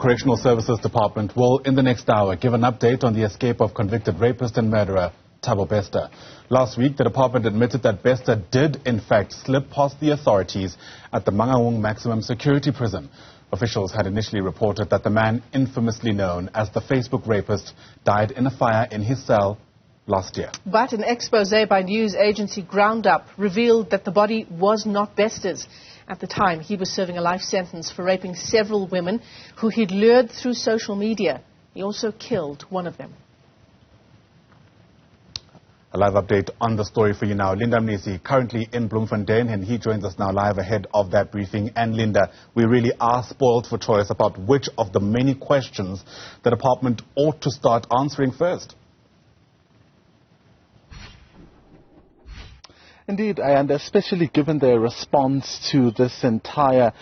Correctional Services Department will, in the next hour, give an update on the escape of convicted rapist and murderer Thabo Bester. Last week, the department admitted that Bester did, in fact, slip past the authorities at the Mangaung maximum security prison. Officials had initially reported that the man, infamously known as the Facebook rapist, died in a fire in his cell last year. But an expose by news agency Ground Up revealed that the body was not Bester's. At the time, he was serving a life sentence for raping several women who he'd lured through social media. He also killed one of them. A live update on the story for you now. Linda Mnisi, currently in Bleomfontein, and he joins us now live ahead of that briefing. And Linda, we really are spoiled for choice about which of the many questions the department ought to start answering first. Indeed, and especially given their response to this entire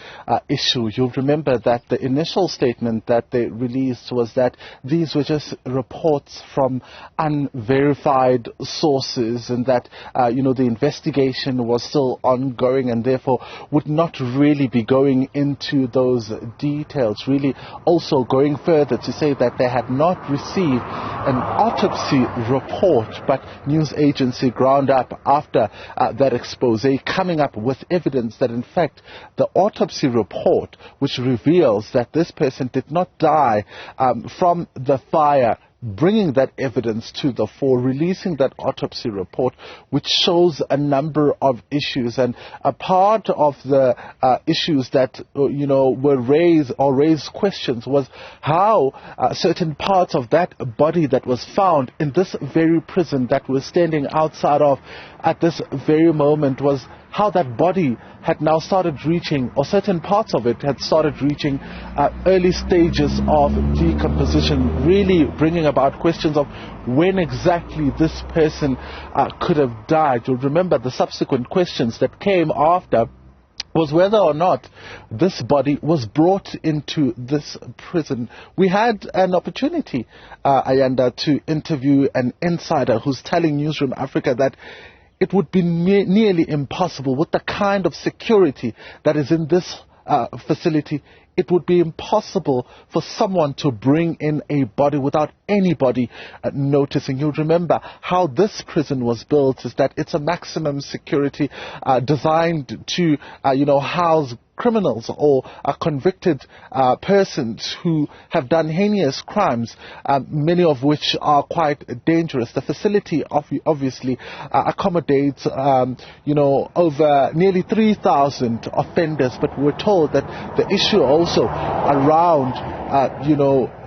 issue. You'll remember that the initial statement that they released was that these were just reports from unverified sources and that, the investigation was still ongoing and therefore would not really be going into those details. Really also going further to say that they had not received an autopsy report, but news agency Ground Up, after that expose, coming up with evidence that in fact the autopsy report, which reveals that this person did not die from the fire, bringing that evidence to the fore, releasing that autopsy report, which shows a number of issues. And a part of the issues that, were raised questions was how certain parts of that body that was found in this very prison that we're standing outside of at this very moment, was how that body had now started reaching, or certain parts of it had started reaching early stages of decomposition, really bringing about questions of when exactly this person could have died. You'll remember the subsequent questions that came after was whether or not this body was brought into this prison. We had an opportunity, Ayanda, to interview an insider who's telling Newzroom Afrika that it would be nearly impossible with the kind of security that is in this facility. It would be impossible for someone to bring in a body without anybody noticing. You'll remember how this prison was built is that it's a maximum security designed to, house criminals or convicted persons who have done heinous crimes, many of which are quite dangerous. The facility obviously accommodates, over nearly 3,000 offenders, but we're told that the issue also around,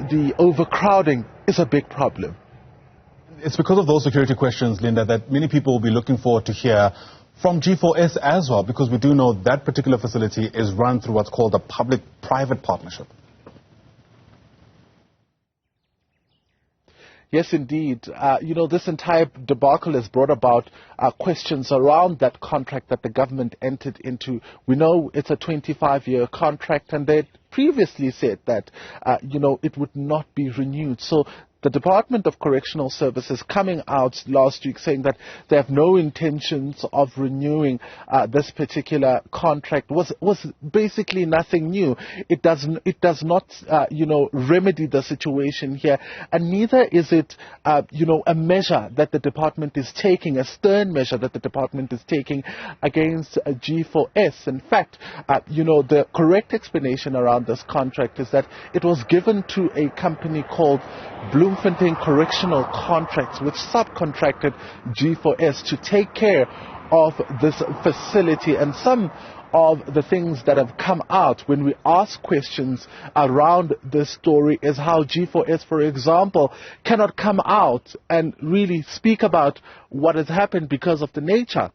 the overcrowding is a big problem. It's because of those security questions, Linda, that many people will be looking forward to hear from G4S as well, because we do know that particular facility is run through what's called a public-private partnership. Yes, indeed. This entire debacle has brought about questions around that contract that the government entered into. We know it's a 25-year contract, and they previously said that, it would not be renewed. So the Department of Correctional Services coming out last week saying that they have no intentions of renewing this particular contract was basically nothing new. It does not remedy the situation here, and neither is it a measure that the department is taking, a stern measure that the department is taking against G4S. In fact, the correct explanation around this contract is that it was given to a company called Bleomfontein Correctional Contracts, which subcontracted G4S to take care of this facility. And some of the things that have come out when we ask questions around this story is how G4S, for example, cannot come out and really speak about what has happened because of the nature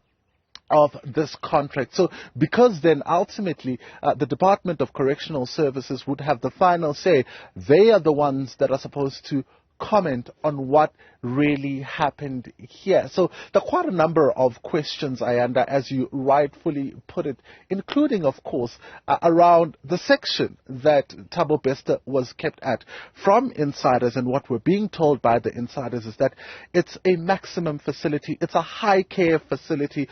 of this contract. So because then ultimately the Department of Correctional Services would have the final say, they are the ones that are supposed to comment on what really happened here. So there are quite a number of questions, Ayanda, as you rightfully put it, including, of course, around the section that Thabo Bester was kept at. From insiders, and what we're being told by the insiders is that it's a maximum facility, it's a high care facility.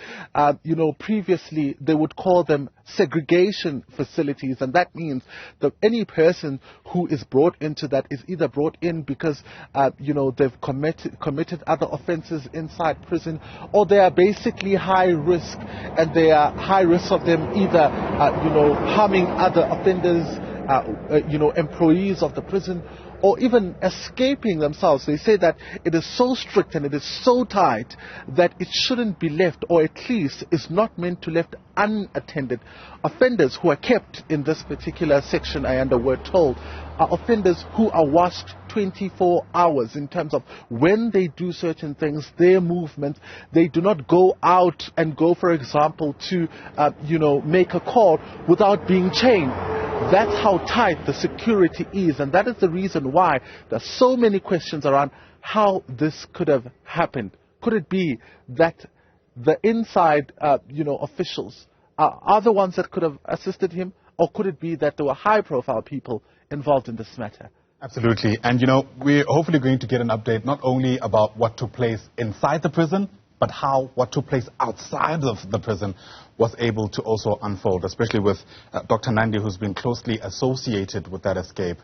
Previously they would call them segregation facilities, and that means that any person who is brought into that is either brought in because they've committed other offences inside prison, or they are basically high risk, and they are high risk of them either harming other offenders, employees of the prison, or even escaping themselves. They say that it is so strict and it is so tight that it shouldn't be left, or at least is not meant to left unattended. Offenders who are kept in this particular section, we're told, are offenders who are watched 24 hours in terms of when they do certain things, their movements. They do not go out and go, for example, to make a call without being chained. That's how tight the security is, and that is the reason why there are so many questions around how this could have happened. Could it be that the inside, officials are the ones that could have assisted him, or could it be that there were high-profile people involved in this matter? Absolutely, and we're hopefully going to get an update not only about what took place inside the prison, but how what took place outside of the prison was able to also unfold, especially with Dr. Nandi, who's been closely associated with that escape,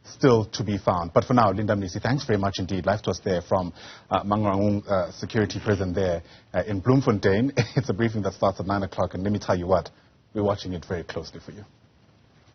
still to be found. But for now, Linda Mnisi, thanks very much indeed. Live to us there from Mangaung Security Prison there in Bleomfontein. It's a briefing that starts at 9 o'clock, and let me tell you what, we're watching it very closely for you.